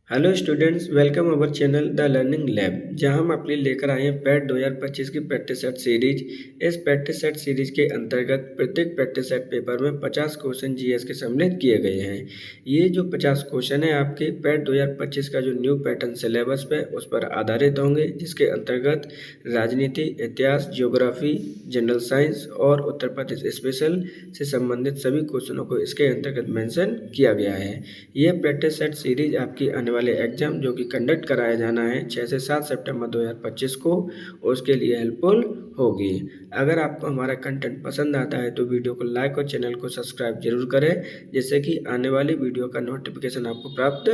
Hello students, welcome our channel the learning lab, जहां हम आपके लिए लेकर आए हैं पैट 2025 की प्रैक्टिस सेट सीरीज। इस प्रैक्टिस सेट सीरीज के अंतर्गत प्रत्येक प्रैक्टिस सेट पेपर में 50 क्वेश्चन जीएस के सम्मिलित किए गए हैं। ये जो 50 क्वेश्चन है आपके पैट 2025 का जो न्यू पैटर्न सिलेबस पे उस पर आधारित होंगे, जिसके अंतर्गत राजनीति, इतिहास, ज्योग्राफी, जनरल साइंस और उत्तर प्रदेश स्पेशल से संबंधित सभी क्वेश्चनों को इसके अंतर्गत मेंशन किया गया है। यह प्रैक्टिस सेट सीरीज आपकी आने वाले एग्जाम जो कि कंडक्ट कराया जाना है 6 से 7 सितंबर 2025 को, उसके लिए हेल्पफुल होगी। अगर आपको हमारा कंटेंट पसंद आता है तो वीडियो को लाइक और चैनल को सब्सक्राइब जरूर करें, जिससे कि आने वाली वीडियो का नोटिफिकेशन आपको प्राप्त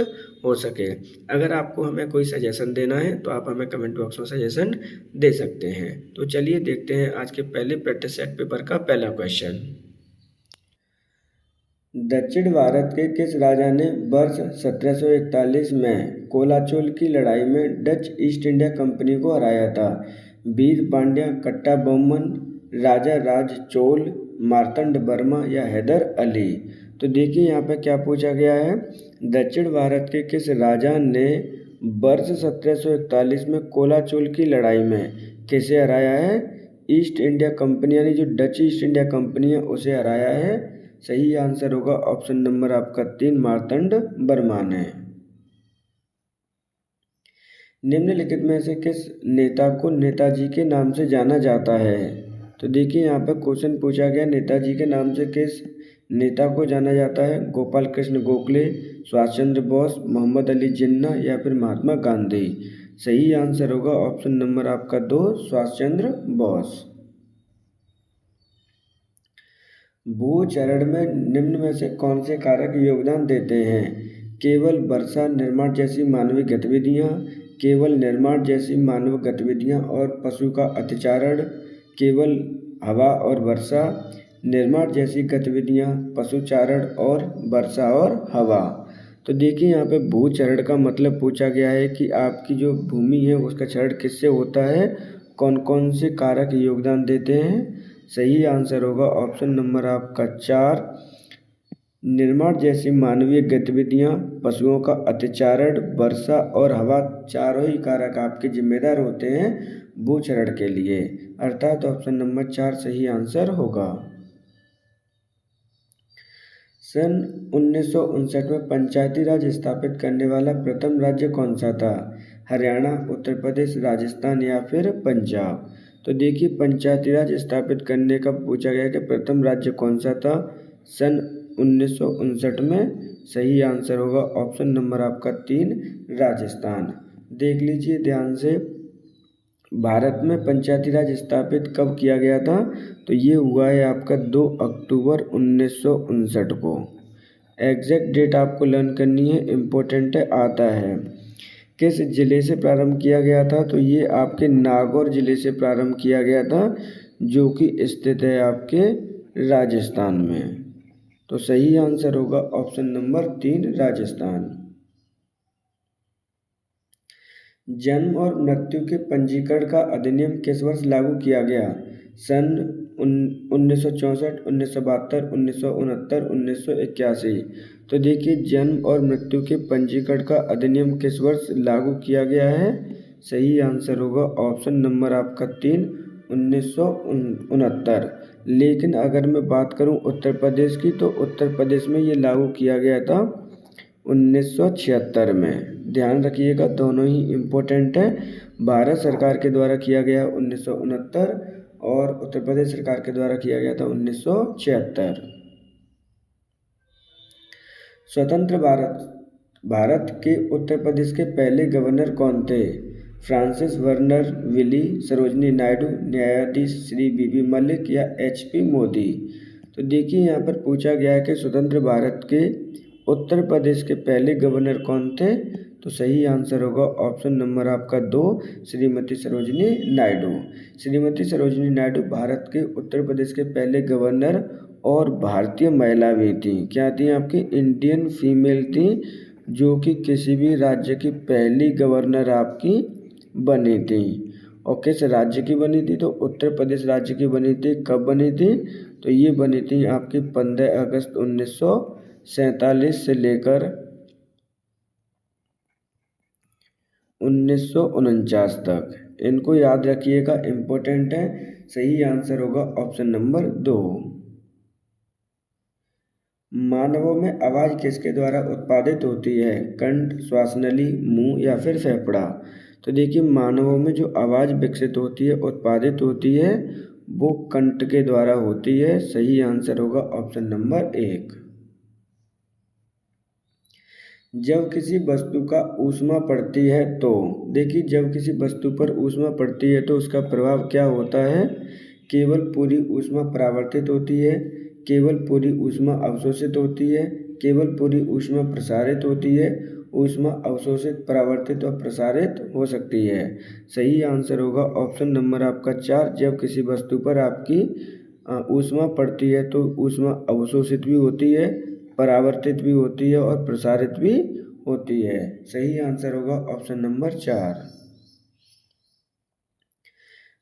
हो सके। अगर आपको हमें कोई सजेशन देना है तो आप हमें कमेंट बॉक्स में सजेशन दे सकते हैं। तो चलिए देखते हैं आज के पहले प्रैक्टिस सेट पेपर का पहला क्वेश्चन। दक्षिण भारत के किस राजा ने वर्ष 1741 में कोलाचोल की लड़ाई में डच ईस्ट इंडिया कंपनी को हराया था? वीर पांड्या, कट्टाबोम्मन, राजा राज चोल, मार्तंड वर्मा या हैदर अली? तो देखिए यहाँ पे क्या पूछा गया है। दक्षिण भारत के किस राजा ने वर्ष 1741 में कोलाचोल की लड़ाई में किसे हराया है? ईस्ट इंडिया कंपनी यानी जो डच ईस्ट इंडिया कंपनी है उसे हराया है। सही आंसर होगा ऑप्शन नंबर आपका 3, मार्तंड वर्मा ने। निम्नलिखित में से किस नेता को नेताजी के नाम से जाना जाता है? तो देखिए यहाँ पर क्वेश्चन पूछा गया, नेताजी के नाम से किस नेता को जाना जाता है? गोपाल कृष्ण गोखले, सुभाष चंद्र बोस, मोहम्मद अली जिन्ना या फिर महात्मा गांधी? सही आंसर होगा ऑप्शन नंबर आपका 2, सुभाष चंद्र बोस। भूचरण में निम्न में से कौन से कारक योगदान देते हैं? केवल वर्षा, निर्माण जैसी मानवीय गतिविधियाँ, केवल निर्माण जैसी मानव गतिविधियाँ और पशु का अतिचारण, केवल हवा और वर्षा, निर्माण जैसी गतिविधियाँ, पशुचारण और वर्षा और हवा। तो देखिए यहाँ पे भूचरण का मतलब पूछा गया है कि आपकी जो भूमि है उसका चरण किससे होता है, कौन कौन से कारक योगदान देते हैं? सही आंसर होगा ऑप्शन नंबर आपका 4, निर्माण जैसी मानवीय गतिविधियां, पशुओं का अतिचारण, वर्षा और हवा, चारों ही कारक आपके जिम्मेदार होते हैं भूचरण के लिए, अर्थात ऑप्शन नंबर 4 सही आंसर होगा। सन 1959 में पंचायती राज स्थापित करने वाला प्रथम राज्य कौन सा था? हरियाणा, उत्तर प्रदेश, राजस्थान या फिर पंजाब? तो देखिए पंचायती राज स्थापित करने का पूछा गया कि प्रथम राज्य कौन सा था सन 1959 में। सही आंसर होगा ऑप्शन नंबर आपका 3, राजस्थान। देख लीजिए ध्यान से, भारत में पंचायती राज स्थापित कब किया गया था? तो ये हुआ है आपका 2 अक्टूबर 1959 को। एग्जैक्ट डेट आपको लर्न करनी है, इम्पोर्टेंट है, आता है। किस जिले से प्रारंभ किया गया था? तो ये आपके नागौर जिले से प्रारंभ किया गया था, जो कि स्थित है आपके राजस्थान में। तो सही आंसर होगा ऑप्शन नंबर 3, राजस्थान। जन्म और मृत्यु के पंजीकरण का अधिनियम किस वर्ष लागू किया गया? सन 1964, 1972, 1969, 1981? तो देखिए जन्म और मृत्यु के पंजीकरण का अधिनियम किस वर्ष लागू किया गया है? सही आंसर होगा ऑप्शन नंबर आपका 3, 1969। लेकिन अगर मैं बात करूं उत्तर प्रदेश की, तो उत्तर प्रदेश में ये लागू किया गया था 1976 में। ध्यान रखिएगा, दोनों ही इम्पोर्टेंट है। भारत सरकार के द्वारा किया गया 1969 और उत्तर प्रदेश सरकार के द्वारा किया गया था 1976। स्वतंत्र भारत के उत्तर प्रदेश के पहले गवर्नर कौन थे? Francis Verner Wylie, Sarojini Naidu, न्यायाधीश श्री बीबी मलिक या एचपी मोदी? तो देखिए यहाँ पर पूछा गया है कि स्वतंत्र भारत के उत्तर प्रदेश के पहले गवर्नर कौन थे? तो सही आंसर होगा ऑप्शन नंबर आपका 2, श्रीमती सरोजनी नायडू। श्रीमती सरोजनी नायडू भारत के उत्तर प्रदेश के पहले गवर्नर और भारतीय महिला भी थी। क्या थी? आपकी इंडियन फीमेल थी, जो कि किसी भी राज्य की पहली गवर्नर आपकी बनी थी। और किस राज्य की बनी थी? तो उत्तर प्रदेश राज्य की बनी थी। कब बनी थी? तो ये बनी थी आपकी 15 अगस्त 1947 से लेकर 1949 तक। इनको याद रखिएगा, इम्पोर्टेंट है। सही आंसर होगा ऑप्शन नंबर 2। मानवों में आवाज़ किसके द्वारा उत्पादित होती है? कंठ, श्वासनली, मुंह या फिर फेफड़ा? तो देखिए, मानवों में जो आवाज़ विकसित होती है, उत्पादित होती है, वो कंठ के द्वारा होती है। सही आंसर होगा ऑप्शन नंबर 1। जब किसी वस्तु का ऊष्मा पड़ती है तो देखिए, जब किसी वस्तु पर ऊष्मा पड़ती है तो उसका प्रभाव क्या होता है? केवल पूरी ऊष्मा परावर्तित होती है, केवल पूरी ऊष्मा अवशोषित होती है, केवल पूरी ऊष्मा प्रसारित होती है, ऊष्मा अवशोषित, परावर्तित और प्रसारित हो सकती है। सही आंसर होगा ऑप्शन नंबर आपका 4। जब किसी वस्तु पर आपकी ऊष्मा पड़ती है तो ऊष्मा अवशोषित भी होती है, परावर्तित भी होती है और प्रसारित भी होती है। सही आंसर होगा ऑप्शन नंबर 4।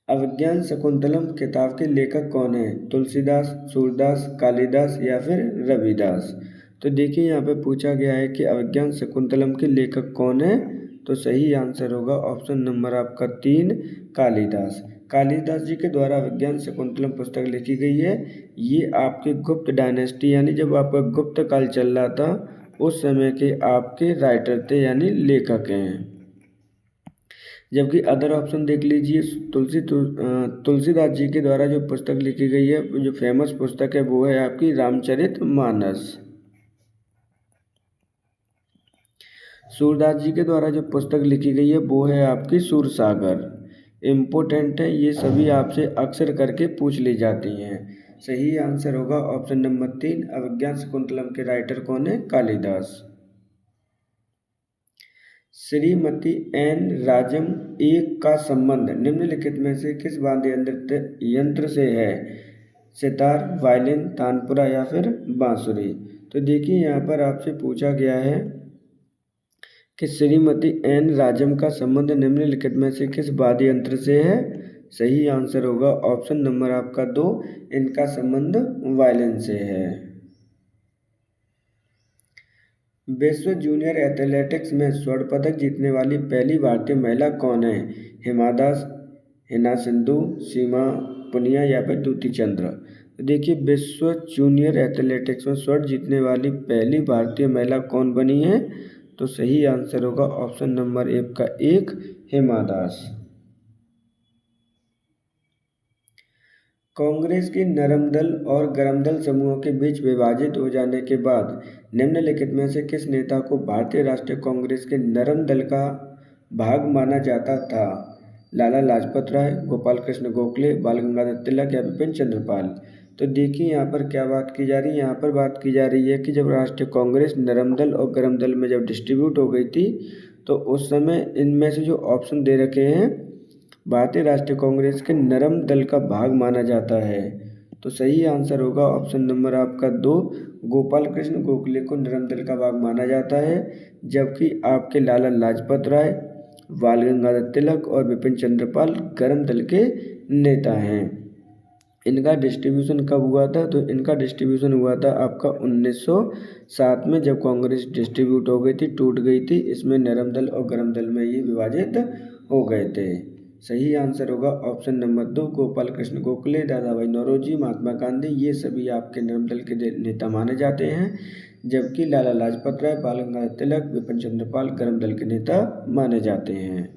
अभिज्ञान शकुंतलम किताब के लेखक कौन है? तुलसीदास, सूरदास, कालिदास या फिर रविदास? तो देखिए, यहाँ पे पूछा गया है कि अभिज्ञान शकुंतलम के लेखक कौन है? तो सही आंसर होगा ऑप्शन नंबर आपका 3, कालिदास। कालिदास जी के द्वारा अभिज्ञान शकुंतलम पुस्तक लिखी गई है। ये आपके गुप्त डायनेस्टी, यानी जब आपका गुप्त काल चल रहा था उस समय के आपके राइटर थे, यानी लेखक हैं। जबकि अदर ऑप्शन देख लीजिए, तुलसीदास जी के द्वारा जो पुस्तक लिखी गई है, जो फेमस पुस्तक है, वो है आपकी रामचरितमानस। सूरदास जी के द्वारा जो पुस्तक लिखी गई है वो है आपकी सूरसागर। इम्पोर्टेंट है, ये सभी आपसे अक्सर करके पूछ ली जाती हैं। सही आंसर होगा ऑप्शन नंबर 3। अभिज्ञान शकुंतलम के राइटर कौन है? कालिदास। श्रीमती एन राजम एक का संबंध निम्नलिखित में से किस वाद्य यंत्र से है? सितार, वायलिन, तानपुरा या फिर बांसुरी? तो देखिए, यहाँ पर आपसे पूछा गया है कि श्रीमती एन राजम का संबंध निम्नलिखित में से किस वाद्य यंत्र से है? सही आंसर होगा ऑप्शन नंबर आपका 2। इनका संबंध वायलिन से है। विश्व जूनियर एथलेटिक्स में स्वर्ण पदक जीतने वाली पहली भारतीय महिला कौन है? हिमा दास, हिना सिंधु, सीमा पुनिया या फिर द्युति चंद्र? तो देखिए, विश्व जूनियर एथलेटिक्स में स्वर्ण जीतने वाली पहली भारतीय महिला कौन बनी है? तो सही आंसर होगा ऑप्शन नंबर 1, हिमा दास। कांग्रेस की नरम दल और गरम दल समूहों के बीच विभाजित हो जाने के बाद निम्नलिखित में से किस नेता को भारतीय राष्ट्रीय कांग्रेस के नरम दल का भाग माना जाता था? लाला लाजपत राय, गोपाल कृष्ण गोखले, बाल गंगाधर तिलक या विपिन चंद्रपाल? तो देखिए, यहाँ पर क्या बात की जा रही है? यहाँ पर बात की जा रही है कि जब राष्ट्रीय कांग्रेस नरम दल और गरम दल में जब डिस्ट्रीब्यूट हो गई थी, तो उस समय इनमें से जो ऑप्शन दे रखे हैं, भारतीय राष्ट्रीय कांग्रेस के नरम दल का भाग माना जाता है। तो सही आंसर होगा ऑप्शन नंबर आपका 2। गोपाल कृष्ण गोखले को नरम दल का भाग माना जाता है, जबकि आपके लाला लाजपत राय, बाल गंगाधर तिलक और विपिन चंद्रपाल गरम दल के नेता हैं। इनका डिस्ट्रीब्यूशन कब हुआ था? तो इनका डिस्ट्रीब्यूशन हुआ था आपका 1907 में, जब कांग्रेस डिस्ट्रीब्यूट हो गई थी, टूट गई थी। इसमें नरम दल और गरम दल में ये विभाजित हो गए थे। सही आंसर होगा ऑप्शन नंबर 2, गोपाल कृष्ण गोखले, दादा भाई नौरोजी, महात्मा गांधी, ये सभी आपके नरम दल के नेता माने जाते हैं, जबकि लाला लाजपत राय, बाल गंगाधर तिलक, विपिन चंद्रपाल गरम दल के नेता माने जाते हैं।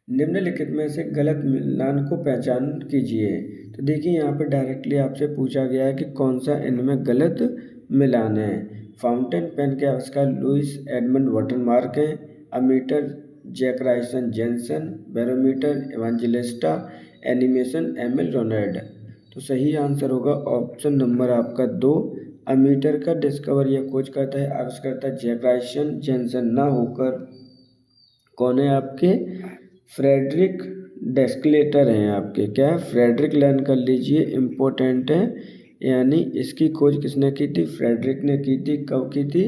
निम्नलिखित में से गलत मिलान को पहचान कीजिए। तो देखिए, यहाँ पर डायरेक्टली आपसे पूछा गया है कि कौन सा इनमें गलत मिलान है। फाउंटेन पेन के आविष्कार लुइस एडमंड वाटरमार्क हैं। Ammeter Jack Ryson Jensen, barometer Evangelista, animation Emil Ronald? तो सही आंसर होगा ऑप्शन नंबर आपका 2। अमीटर का डिस्कवर या खोज करता है आविष्कर्ता जैक रायसन जेनसन ना होकर कौन है आपके? फ्रेडरिक डेस्कलेटर हैं आपके। क्या है? फ्रेडरिक, लर्न कर लीजिए, इम्पोर्टेंट है। यानी इसकी खोज किसने की थी? फ्रेडरिक ने की थी। कब की थी?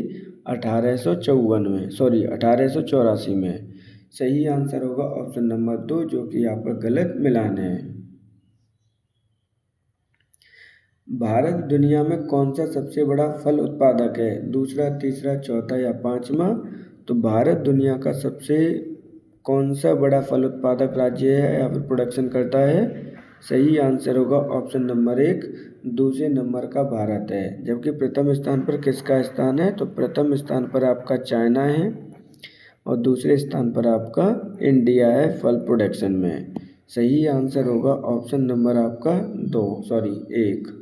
1854 में, सॉरी 1884 में। सही आंसर होगा ऑप्शन नंबर 2, जो कि यहाँ पर गलत मिलान है। भारत दुनिया में कौन सा सबसे बड़ा फल उत्पादक है? दूसरा, तीसरा, चौथा या पांचवा? तो भारत दुनिया का सबसे कौन सा बड़ा फल उत्पादक राज्य है या फिर प्रोडक्शन करता है? सही आंसर होगा ऑप्शन नंबर 1, दूसरे नंबर का भारत है। जबकि प्रथम स्थान पर किसका स्थान है? तो प्रथम स्थान पर आपका चाइना है और दूसरे स्थान पर आपका इंडिया है फल प्रोडक्शन में। सही आंसर होगा ऑप्शन नंबर आपका 1।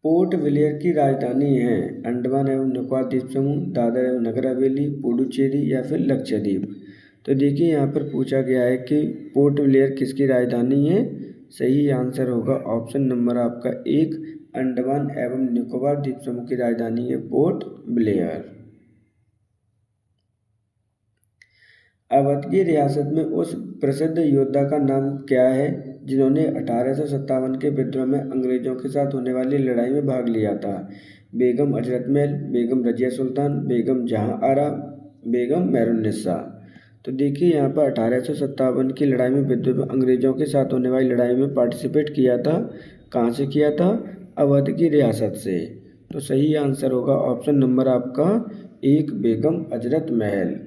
पोर्ट ब्लेयर की राजधानी है अंडमान एवं निकोबार द्वीप समूह, दादर एवं नगर हवेली, पुडुचेरी या फिर लक्षद्वीप। तो देखिए यहाँ पर पूछा गया है कि पोर्ट ब्लेयर किसकी राजधानी है? सही आंसर होगा ऑप्शन नंबर आपका 1, अंडमान एवं निकोबार द्वीप समूह की राजधानी है पोर्ट ब्लेयर। अवध की रियासत में उस प्रसिद्ध योद्धा का नाम क्या है जिन्होंने 1857 के विद्रोह में अंग्रेजों के साथ होने वाली लड़ाई में भाग लिया था? बेगम हजरत महल, बेगम रजिया सुल्तान, बेगम जहां आरा, बेगम मेहरुन्निसा। तो देखिए यहाँ पर 1857 की लड़ाई में विद्रोह में अंग्रेजों के साथ होने वाली लड़ाई में पार्टिसिपेट किया था। कहाँ से किया था? अवध की रियासत से। तो सही आंसर होगा ऑप्शन नंबर आपका 1, बेगम हजरत महल।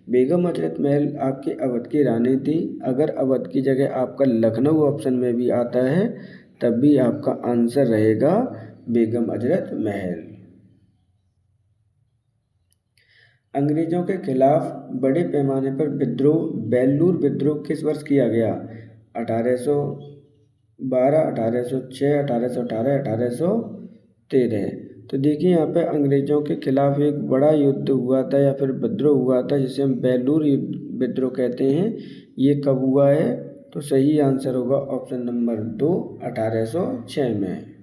बेगम हजरत महल आपकी अवध की रानी थी। अगर अवध की जगह आपका लखनऊ ऑप्शन में भी आता है तब भी आपका आंसर रहेगा बेगम हजरत महल। अंग्रेजों के खिलाफ बड़े पैमाने पर विद्रोह बेल्लूर विद्रोह किस वर्ष किया गया? 1812, 1806, 1818, 1813। तो देखिए यहाँ पे अंग्रेजों के खिलाफ एक बड़ा युद्ध हुआ था या फिर विद्रोह हुआ था जिसे हम बेल्लूर विद्रोह कहते हैं। ये कब हुआ है? तो सही आंसर होगा ऑप्शन नंबर 2, 1806 में।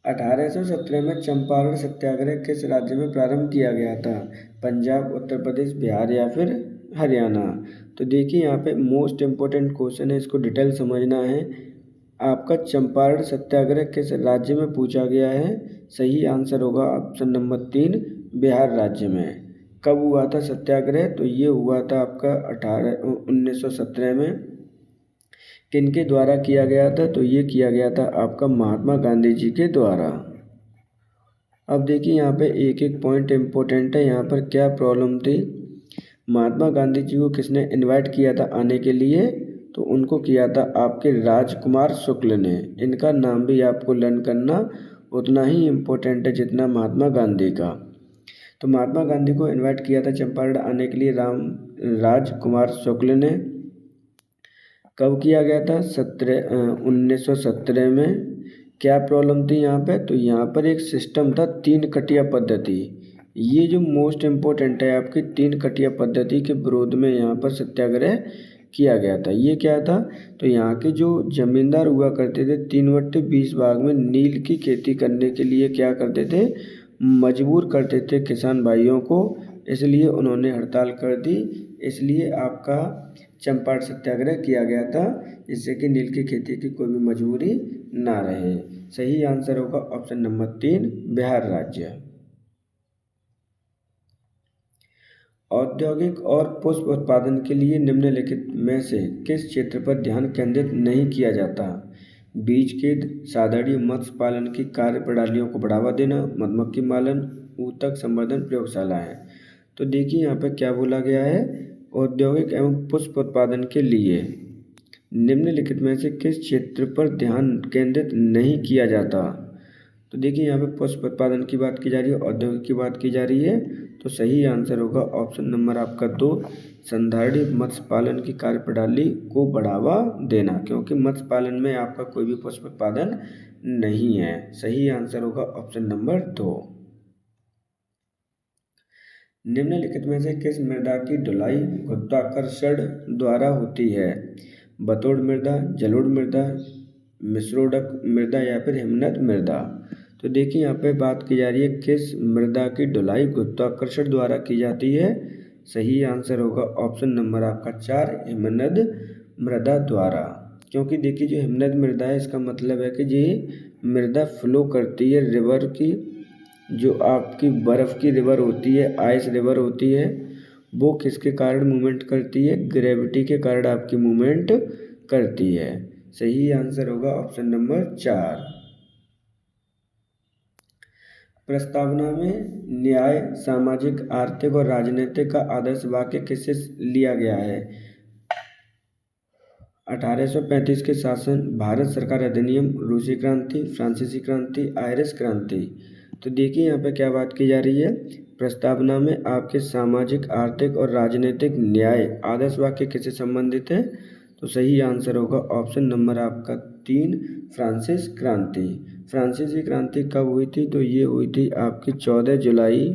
1817 में चंपारण सत्याग्रह किस राज्य में प्रारंभ किया गया था? पंजाब, उत्तर प्रदेश, बिहार या फिर हरियाणा। तो देखिए यहाँ पे मोस्ट इम्पोर्टेंट क्वेश्चन है, इसको डिटेल समझना है। आपका चंपारण सत्याग्रह किस राज्य में पूछा गया है? सही आंसर होगा ऑप्शन नंबर 3, बिहार राज्य में। कब हुआ था सत्याग्रह? तो ये हुआ था आपका 1917 में। किनके द्वारा किया गया था? तो ये किया गया था आपका महात्मा गांधी जी के द्वारा। अब देखिए यहाँ पे एक एक पॉइंट इम्पोर्टेंट है। यहाँ पर क्या प्रॉब्लम थी? महात्मा गांधी जी को किसने इनवाइट किया था आने के लिए? तो उनको किया था आपके राजकुमार शुक्ल ने। इनका नाम भी आपको लर्न करना उतना ही इम्पोर्टेंट है जितना महात्मा गांधी का। तो महात्मा गांधी को इनवाइट किया था चंपारण आने के लिए राजकुमार शुक्ल ने। कब किया गया था? 1917 में। क्या प्रॉब्लम थी यहाँ पे? तो यहाँ पर एक सिस्टम था 3 कटिया पद्धति। ये जो मोस्ट इम्पोर्टेंट है आपकी 3 कटिया पद्धति के विरोध में यहाँ पर सत्याग्रह किया गया था। ये क्या था? तो यहाँ के जो जमींदार हुआ करते थे 3/20 भाग में नील की खेती करने के लिए क्या करते थे? मजबूर करते थे किसान भाइयों को, इसलिए उन्होंने हड़ताल कर दी। इसलिए आपका चंपारण सत्याग्रह किया गया था जिससे कि नील की खेती की कोई भी मजबूरी ना रहे। सही आंसर होगा ऑप्शन नंबर 3, बिहार राज्य। औद्योगिक और पुष्प उत्पादन के लिए निम्नलिखित में से किस क्षेत्र पर ध्यान केंद्रित नहीं किया जाता? बीज खेत, साधारण मत्स्य पालन की कार्य प्रणालियों को बढ़ावा देना, मधुमक्खी पालन, ऊतक संवर्धन प्रयोगशालाएं। तो देखिए यहाँ पर क्या बोला गया है? औद्योगिक एवं पुष्प उत्पादन के लिए निम्नलिखित में से किस क्षेत्र पर ध्यान केंद्रित नहीं किया जाता? तो देखिए यहाँ पे पुष्प उत्पादन की बात की जा रही है, औद्योगिक की बात की जा रही है। तो सही आंसर होगा ऑप्शन नंबर आपका 2, संधारणीय मत्स्य पालन की कार्य प्रणाली को बढ़ावा देना, क्योंकि मत्स्य पालन में आपका कोई भी पुष्प उत्पादन नहीं है। सही आंसर होगा ऑप्शन नंबर 2। निम्नलिखित में से किस मृदा की ढुलाई गुरुत्वाकर्षण द्वारा होती है? बतौड़ मृदा, जलोढ़ मृदा, मिश्रोदक मृदा या फिर हिमनद मृदा। तो देखिए यहाँ पे बात की जा रही है किस मृदा की ढुलाई गुरुत्वाकर्षण द्वारा की जाती है? सही आंसर होगा ऑप्शन नंबर आपका 4, हिमनद मृदा द्वारा। क्योंकि देखिए जो हिमनद मृदा है इसका मतलब है कि ये मृदा फ्लो करती है रिवर की, जो आपकी बर्फ़ की रिवर होती है, आइस रिवर होती है, वो किसके कारण मूवमेंट करती है? ग्रेविटी के कारण आपकी मूवमेंट करती है। सही आंसर होगा ऑप्शन नंबर 4। प्रस्तावना में न्याय, सामाजिक, आर्थिक और राजनीतिक का आदर्श वाक्य किससे लिया गया है? 1835 के शासन, भारत सरकार अधिनियम, रूसी क्रांति, फ्रांसीसी क्रांति, आयरिश क्रांति। तो देखिए यहाँ पे क्या बात की जा रही है। प्रस्तावना में आपके सामाजिक, आर्थिक और राजनीतिक न्याय आदर्श वाक्य किससे संबंधित है? तो सही आंसर होगा ऑप्शन नंबर आपका 3, फ्रांसिस क्रांति। फ्रांसीसी क्रांति कब हुई थी? तो ये हुई थी आपकी 14 जुलाई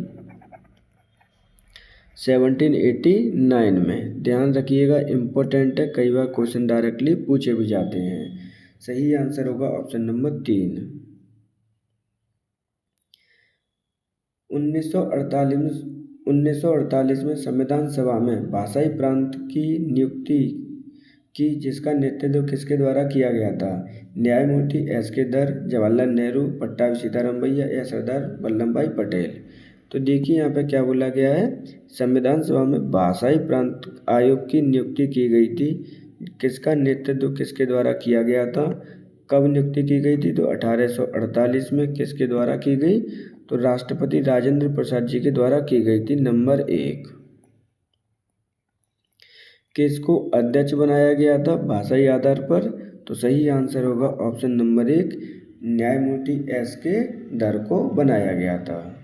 1789 में। ध्यान रखिएगा, इम्पोर्टेंट है, कई बार क्वेश्चन डायरेक्टली पूछे भी जाते हैं। सही आंसर होगा ऑप्शन नंबर 3। 1948 में संविधान सभा में भाषाई प्रांत की नियुक्ति की जिसका नेतृत्व किसके द्वारा किया गया था? न्यायमूर्ति एस.के. दर, जवाहरलाल नेहरू, पट्टाभी सीताराम भैया या सरदार वल्लभ भाई पटेल। तो देखिए यहाँ पे क्या बोला गया है, संविधान सभा में भाषाई प्रांत आयोग की नियुक्ति की गई थी। किसका नेतृत्व किसके द्वारा किया गया था? कब नियुक्ति की गई थी? तो 1848 में। किसके द्वारा की गई? तो राष्ट्रपति राजेंद्र प्रसाद जी के द्वारा की गई थी। नंबर 1। किसको अध्यक्ष बनाया गया था भाषाई आधार पर? तो सही आंसर होगा ऑप्शन नंबर 1, न्यायमूर्ति एस.के. दर को बनाया गया था।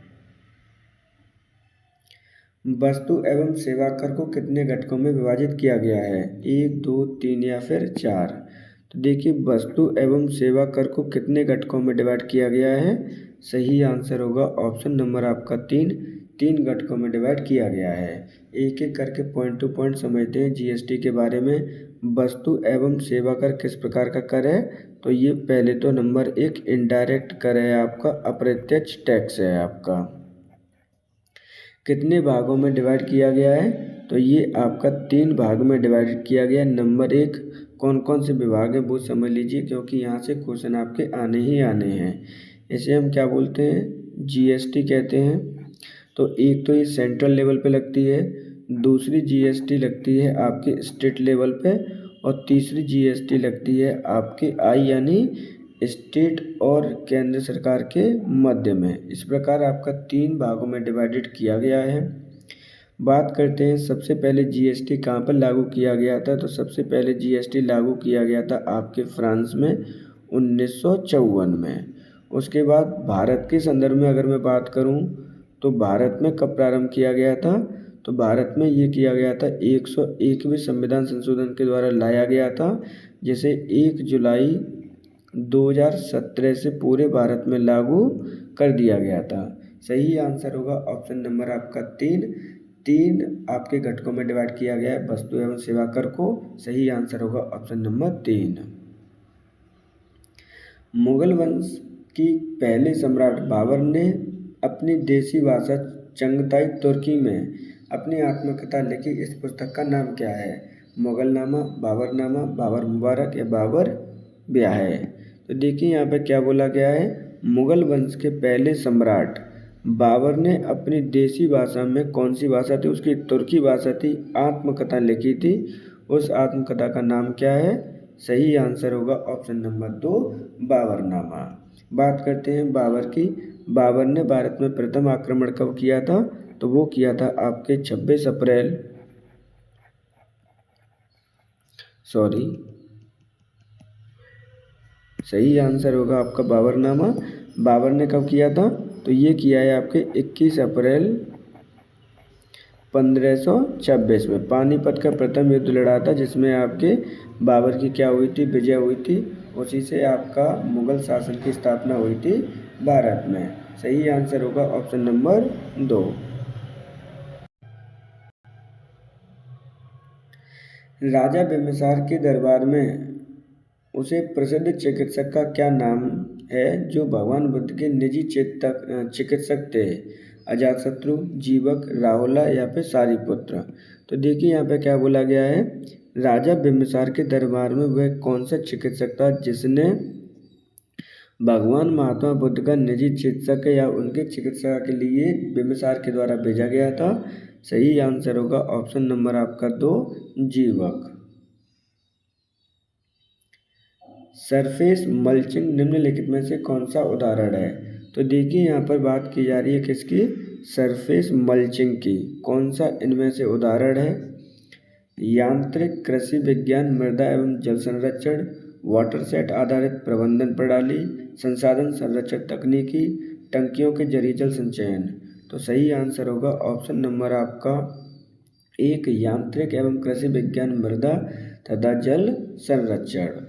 वस्तु एवं सेवा कर को कितने घटकों में विभाजित किया गया है? 1, 2, 3 या फिर 4? तो देखिए, वस्तु एवं सेवा कर को कितने घटकों में डिवाइड किया गया है? सही आंसर होगा ऑप्शन नंबर आपका 3 घटकों में डिवाइड किया गया है। एक एक करके पॉइंट टू पॉइंट समझते हैं जीएसटी के बारे में। वस्तु एवं सेवा कर किस प्रकार का कर है? तो ये पहले तो नंबर 1 इनडायरेक्ट कर है आपका, अप्रत्यक्ष टैक्स है आपका। कितने भागों में डिवाइड किया गया है? तो ये आपका 3 भाग में डिवाइड किया गया है। नंबर 1 कौन कौन से विभाग है वो समझ लीजिए, क्योंकि यहाँ से क्वेश्चन आपके आने ही आने हैं। इसे हम क्या बोलते हैं? जीएसटी कहते हैं। तो एक तो ये सेंट्रल लेवल पे लगती है, दूसरी जीएसटी लगती है आपके स्टेट लेवल पे, और तीसरी जीएसटी लगती है आपके आई यानी स्टेट और केंद्र सरकार के मध्य में। इस प्रकार आपका 3 भागों में डिवाइडेड किया गया है। बात करते हैं सबसे पहले जीएसटी कहाँ पर लागू किया गया था? तो सबसे पहले जीएसटी लागू किया गया था आपके फ्रांस में 1954 में। उसके बाद भारत के संदर्भ में अगर मैं बात करूं तो भारत में कब प्रारंभ किया गया था? तो भारत में ये किया गया था 101वें संविधान संशोधन के द्वारा लाया गया था, जिसे 1 जुलाई 2017 से पूरे भारत में लागू कर दिया गया था। सही आंसर होगा ऑप्शन नंबर आपका 3 आपके घटकों में डिवाइड किया गया है वस्तु एवं सेवा कर को। सही आंसर होगा ऑप्शन नंबर 3। मुगल वंश की पहले सम्राट बाबर ने अपनी देसी भाषा चंगताई तुर्की में अपनी आत्मकथा लिखी। इस पुस्तक का नाम क्या है? मुगलनामा, बाबरनामा, बाबर मुबारक या बाबर ब्याह? तो देखिए यहाँ पे क्या बोला गया है, मुगल वंश के पहले सम्राट बाबर ने अपनी देसी भाषा में, कौन सी भाषा थी उसकी? तुर्की भाषा थी, आत्मकथा लिखी थी। उस आत्मकथा का नाम क्या है? सही आंसर होगा ऑप्शन नंबर 2, बाबरनामा। बात करते हैं बाबर की। बाबर ने भारत में प्रथम आक्रमण कब किया था? तो वो किया था आपके 26 अप्रैल सही आंसर होगा आपका बाबरनामा। बाबर ने कब किया था? तो ये किया है आपके 21 अप्रैल 1526 में। पानीपत का प्रथम युद्ध लड़ा था, जिसमें आपके बाबर की क्या हुई थी? विजय हुई थी। उसी से आपका मुगल शासन की स्थापना हुई थी भारत में। सही आंसर होगा ऑप्शन नंबर 2। राजा बिम्बिसार के दरबार में उसे प्रसिद्ध चिकित्सक का क्या नाम है जो भगवान बुद्ध के निजी चिकित्सक थे? अजातशत्रु, जीवक, राहुला या फिर सारिपुत्र? तो देखिए यहाँ पे क्या बोला गया है, राजा बिम्बिसार के दरबार में वह कौन सा चिकित्सक था जिसने भगवान महात्मा बुद्ध का निजी चिकित्सक या उनके चिकित्सा के लिए बिम्बिसार के द्वारा भेजा गया था? सही आंसर होगा ऑप्शन नंबर आपका 2, जीवक। सरफेस मल्चिंग निम्नलिखित में से कौन सा उदाहरण है? तो तो देखिए यहाँ पर बात की जा रही है किसकी, सरफेस मल्चिंग की। कौन सा इनमें से उदाहरण है, यांत्रिक कृषि विज्ञान, मृदा एवं जल संरक्षण, वाटरसेट आधारित प्रबंधन प्रणाली, संसाधन संरक्षण तकनीकी, टंकियों के जरिए जल संचयन। तो सही आंसर होगा ऑप्शन नंबर आपका एक, यांत्रिक एवं कृषि विज्ञान, मृदा तथा जल संरक्षण।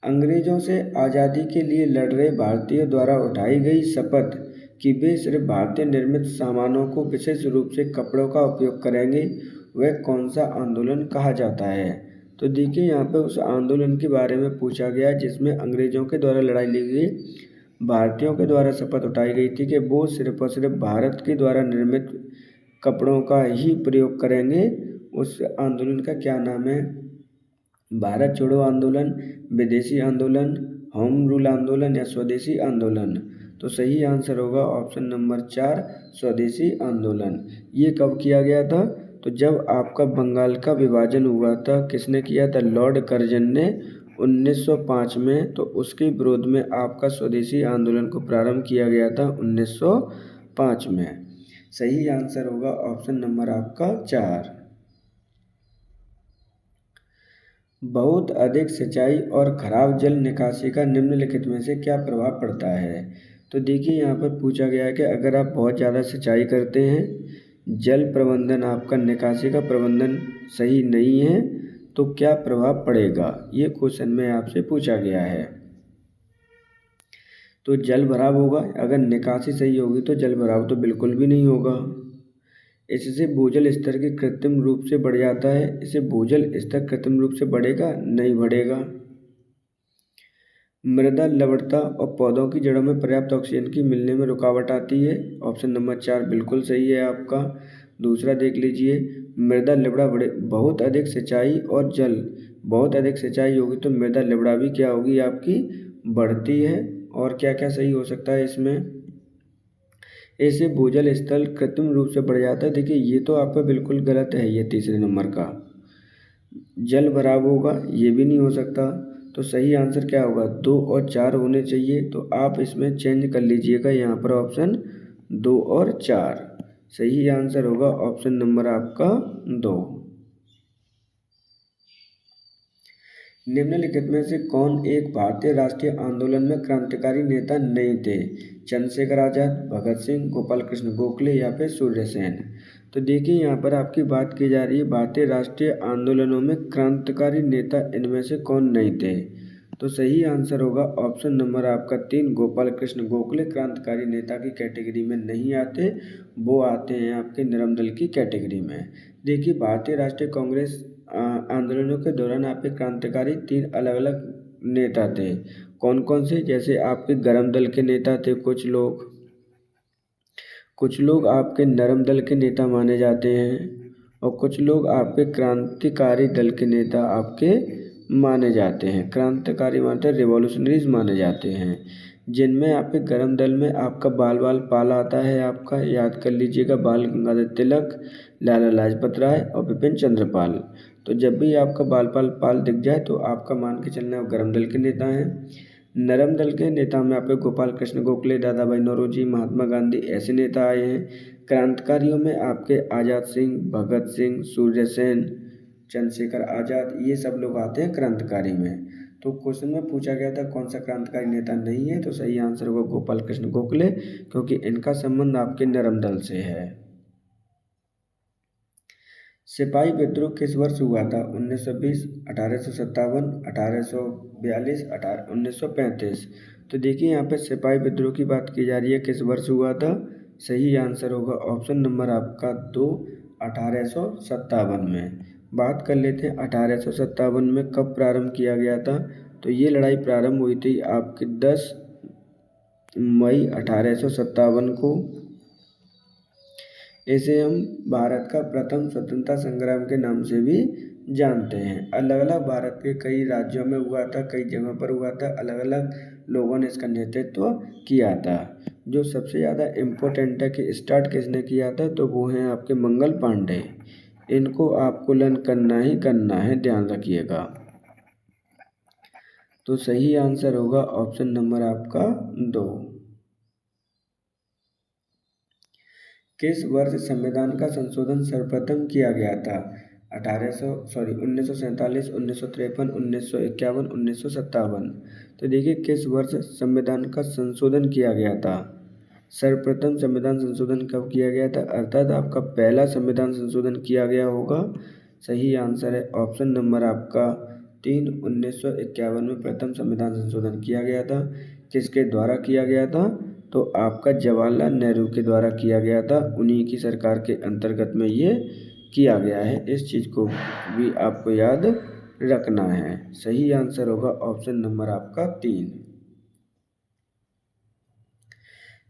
अंग्रेजों से आज़ादी के लिए लड़ रहे भारतीयों द्वारा उठाई गई शपथ कि वे सिर्फ भारतीय निर्मित सामानों को, विशेष रूप से कपड़ों का उपयोग करेंगे, वह कौन सा आंदोलन कहा जाता है। तो देखिए यहाँ पे उस आंदोलन के बारे में पूछा गया है जिसमें अंग्रेजों के द्वारा लड़ाई ली गई, भारतीयों के द्वारा शपथ उठाई गई थी कि वो सिर्फ और सिर्फ भारत के द्वारा निर्मित कपड़ों का ही प्रयोग करेंगे। उस आंदोलन का क्या नाम है, भारत छोड़ो आंदोलन, विदेशी आंदोलन, होम रूल आंदोलन या स्वदेशी आंदोलन। तो सही आंसर होगा ऑप्शन नंबर 4, स्वदेशी आंदोलन। ये कब किया गया था, तो जब आपका बंगाल का विभाजन हुआ था, किसने किया था, लॉर्ड कर्जन ने 1905 में। तो उसके विरोध में आपका स्वदेशी आंदोलन को प्रारंभ किया गया था 1905 में। सही आंसर होगा ऑप्शन नंबर आपका 4। बहुत अधिक सिंचाई और खराब जल निकासी का निम्नलिखित में से क्या प्रभाव पड़ता है। तो देखिए यहाँ पर पूछा गया है कि अगर आप बहुत ज़्यादा सिंचाई करते हैं, जल प्रबंधन, आपका निकासी का प्रबंधन सही नहीं है, तो क्या प्रभाव पड़ेगा, ये क्वेश्चन में आपसे पूछा गया है। तो जल भराव होगा, अगर निकासी सही होगी तो जल भराव तो बिल्कुल भी नहीं होगा। इससे भूजल स्तर की कृत्रिम रूप से बढ़ जाता है, इससे भूजल स्तर कृत्रिम रूप से बढ़ेगा नहीं बढ़ेगा। मृदा लवणता और पौधों की जड़ों में पर्याप्त ऑक्सीजन की मिलने में रुकावट आती है। ऑप्शन नंबर 4 बिल्कुल सही है आपका। दूसरा देख लीजिए, मृदा लिबड़ा बढ़े, बहुत अधिक सिंचाई और जल, बहुत अधिक सिंचाई होगी तो मृदा लिबड़ा भी क्या होगी आपकी, बढ़ती है। और क्या क्या सही हो सकता है इसमें, ऐसे भूजल स्तर कृत्रिम रूप से बढ़ जाता है। देखिए ये तो आपका बिल्कुल गलत है, ये तीसरे नंबर का। जल भराव होगा, ये भी नहीं हो सकता। तो सही आंसर क्या होगा, 2 और 4 होने चाहिए। तो आप इसमें चेंज कर लीजिएगा, यहाँ पर ऑप्शन 2 और 4। सही आंसर होगा ऑप्शन नंबर आपका 2। निम्नलिखित में से कौन एक भारतीय राष्ट्रीय आंदोलन में क्रांतिकारी नेता नहीं थे, चंद्रशेखर आजाद, भगत सिंह, गोपाल कृष्ण गोखले या फिर सूर्य सेन। तो देखिए यहाँ पर आपकी बात की जा रही है भारतीय राष्ट्रीय आंदोलनों में क्रांतिकारी नेता इनमें से कौन नहीं थे। तो सही आंसर होगा ऑप्शन नंबर आपका 3, गोपाल कृष्ण गोखले क्रांतिकारी नेता की कैटेगरी में नहीं आते, वो आते हैं आपके नरम दल की कैटेगरी में। देखिए भारतीय राष्ट्रीय कांग्रेस आंदोलनों के दौरान आपके क्रांतिकारी 3 अलग अलग नेता थे। कौन कौन से, जैसे आपके गरम दल के नेता थे कुछ लोग आपके नरम दल के नेता माने जाते हैं, और कुछ लोग आपके क्रांतिकारी दल के नेता आपके माने जाते हैं। क्रांतिकारी माने रिवॉल्यूशनरीज माने जाते हैं, जिनमें आपके गरम दल में आपका बाल बाल पाल आता है, आपका याद कर लीजिएगा, बाल गंगाधर तिलक, लाला लाजपत राय और बिपिन चंद्र पाल। तो जब भी आपका बाल पाल पाल दिख जाए तो आपका मान के चलना गरम दल के नेता हैं। नरम दल के नेता में आपके गोपाल कृष्ण गोखले, दादा भाई नौरोजी, महात्मा गांधी ऐसे नेता आए हैं। क्रांतिकारियों में आपके आज़ाद सिंह, भगत सिंह, सूर्य सेन, चंद्रशेखर आज़ाद, ये सब लोग आते हैं क्रांतिकारी में। तो क्वेश्चन में पूछा गया था कौन सा क्रांतिकारी नेता नहीं है, तो सही आंसर होगा गोपाल कृष्ण गोखले, क्योंकि इनका संबंध आपके नरम दल से है। सिपाही विद्रोह किस वर्ष हुआ था, 1920, 1857, 1842, 1935। तो देखिए यहाँ पे सिपाही विद्रोह की बात की जा रही है, किस वर्ष हुआ था। सही आंसर होगा ऑप्शन नंबर आपका 2, 1857 में। बात कर लेते हैं 1857 में कब प्रारंभ किया गया था। तो ये लड़ाई प्रारंभ हुई थी आपकी 10 मई 1857 को। इसे हम भारत का प्रथम स्वतंत्रता संग्राम के नाम से भी जानते हैं। अलग अलग भारत के कई राज्यों में हुआ था, कई जगहों पर हुआ था, अलग अलग लोगों ने इसका नेतृत्व किया था। जो सबसे ज़्यादा इम्पोर्टेंट है कि स्टार्ट किसने किया था, तो वो हैं आपके मंगल पांडे। इनको आपको लर्न करना ही करना है, ध्यान रखिएगा। तो सही आंसर होगा ऑप्शन नंबर आपका 2। किस वर्ष संविधान का संशोधन सर्वप्रथम किया गया था? 1947, 1953, 1951, 1957। तो देखिए किस वर्ष संविधान का संशोधन किया गया था? सर्वप्रथम संविधान संशोधन कब किया गया था? अर्थात आपका पहला संविधान संशोधन किया गया होगा। सही आंसर है ऑप्शन नंबर आपका 3। 1951 में प्रथम संविधान संशोधन किया गया था। किसके द्वारा किया गया था? तो आपका जवाहरलाल नेहरू के द्वारा किया गया था। उन्हीं की सरकार के अंतर्गत में ये किया गया है। इस चीज़ को भी आपको याद रखना है। सही आंसर होगा ऑप्शन नंबर आपका 3।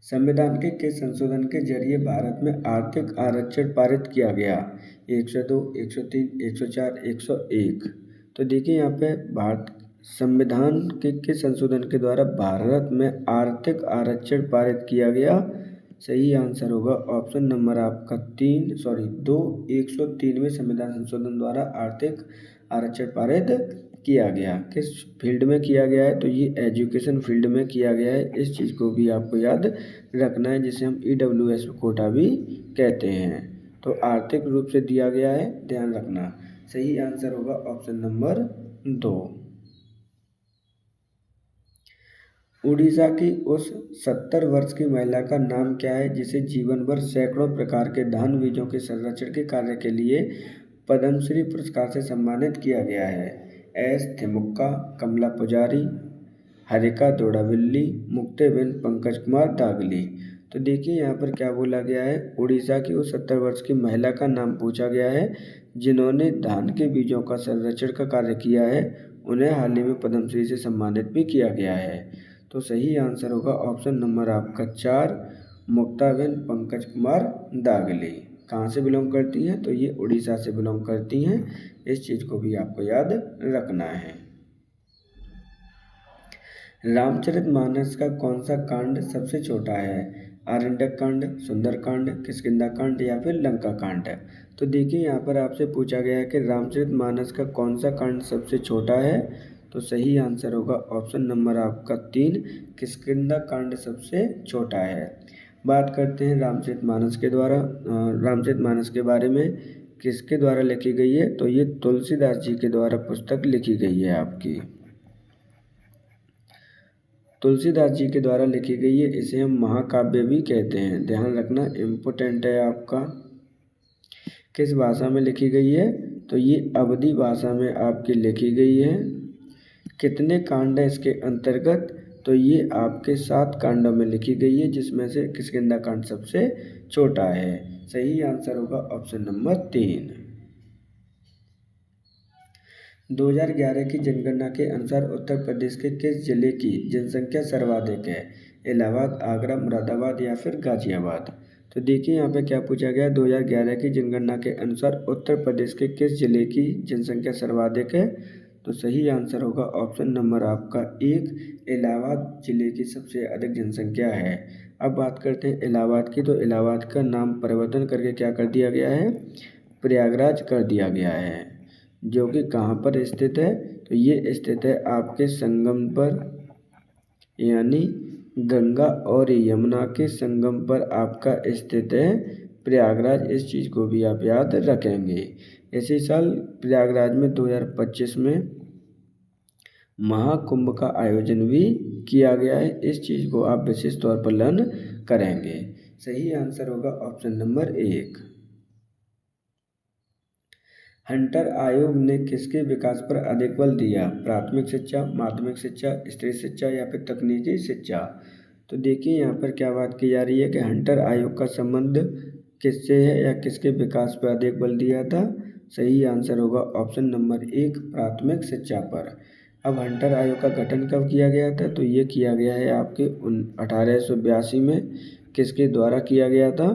संविधान के किस संशोधन के जरिए भारत में आर्थिक आरक्षण पारित किया गया? 102, 103, 104, 101। तो देखिए यहाँ पे भारत संविधान के किस संशोधन के द्वारा भारत में आर्थिक आरक्षण पारित किया गया? सही आंसर होगा ऑप्शन नंबर आपका 2। 103वें संविधान संशोधन द्वारा आर्थिक आरक्षण पारित किया गया। किस फील्ड में किया गया है? तो ये एजुकेशन फील्ड में किया गया है। इस चीज़ को भी आपको याद रखना है, जिसे हम EWS कोटा भी कहते हैं। तो आर्थिक रूप से दिया गया है, ध्यान रखना। सही आंसर होगा ऑप्शन नंबर 2। उड़ीसा की उस 70 वर्ष की महिला का नाम क्या है जिसे जीवन भर सैकड़ों प्रकार के धान बीजों के संरक्षण के कार्य के लिए पद्मश्री पुरस्कार से सम्मानित किया गया है? एस थिमुक्का, कमला पुजारी, हरिका दोड़ाविल्ली, मुक्तेबेन पंकज कुमार दागली। तो देखिए यहाँ पर क्या बोला गया है? उड़ीसा की उस 70 वर्ष की महिला का नाम पूछा गया है जिन्होंने धान के बीजों का संरक्षण का कार्य किया है। उन्हें हाल ही में पद्मश्री से सम्मानित भी किया गया है। तो सही आंसर होगा ऑप्शन नंबर आपका 4, मुक्ताबेन पंकज कुमार दागली। कहाँ से बिलोंग करती हैं? तो ये उड़ीसा से बिलोंग करती हैं। इस चीज़ को भी आपको याद रखना है। रामचरितमानस का कौन सा कांड सबसे छोटा है? आरण्यक कांड, सुंदर कांड, किष्किंधा कांड या फिर लंका कांड? तो देखिए यहाँ पर आपसे पूछा गया है कि रामचरितमानस का कौन सा कांड सबसे छोटा है? तो सही आंसर होगा ऑप्शन नंबर आपका 3, किष्किंधा कांड सबसे छोटा है। बात करते हैं रामचरितमानस के बारे में। किसके द्वारा लिखी गई है? तो ये तुलसीदास जी के द्वारा पुस्तक लिखी गई है आपकी। तुलसीदास जी के द्वारा लिखी गई है। इसे हम महाकाव्य भी कहते हैं, ध्यान रखना, इम्पोर्टेंट है आपका। किस भाषा में लिखी गई है? तो ये अवधी भाषा में आपकी लिखी गई है। कितने कांड है इसके अंतर्गत? तो ये आपके 7 कांडों में लिखी गई है, जिसमें से किष्किंधा कांड सबसे छोटा है। सही आंसर होगा ऑप्शन नंबर 3। 2011 की जनगणना के अनुसार उत्तर प्रदेश के किस जिले की जनसंख्या सर्वाधिक है? इलाहाबाद, आगरा, मुरादाबाद या फिर गाजियाबाद? तो देखिए यहाँ पे क्या पूछा गया? 2011 की जनगणना के अनुसार उत्तर प्रदेश के किस जिले की जनसंख्या सर्वाधिक है? तो सही आंसर होगा ऑप्शन नंबर आपका 1, इलाहाबाद जिले की सबसे अधिक जनसंख्या है। अब बात करते हैं इलाहाबाद की। तो इलाहाबाद का नाम परिवर्तन करके क्या कर दिया गया है? प्रयागराज कर दिया गया है, जो कि कहाँ पर स्थित है? तो ये स्थित है आपके संगम पर, यानी गंगा और यमुना के संगम पर आपका स्थित है प्रयागराज। इस चीज़ को भी आप याद रखेंगे। इसी साल प्रयागराज में 2025 में महाकुंभ का आयोजन भी किया गया है। इस चीज़ को आप विशेष तौर पर लर्न करेंगे। सही आंसर होगा ऑप्शन नंबर 1। हंटर आयोग ने किसके विकास पर अधिक बल दिया? प्राथमिक शिक्षा, माध्यमिक शिक्षा, स्त्री शिक्षा या फिर तकनीकी शिक्षा? तो देखिए यहाँ पर क्या बात की जा रही है कि हंटर आयोग का संबंध किससे है या किसके विकास पर अधिक बल दिया था? सही आंसर होगा ऑप्शन नंबर 1, प्राथमिक शिक्षा पर। अब हंटर आयोग का गठन कब किया गया था? तो ये किया गया है आपके 1882 में। किसके द्वारा किया गया था?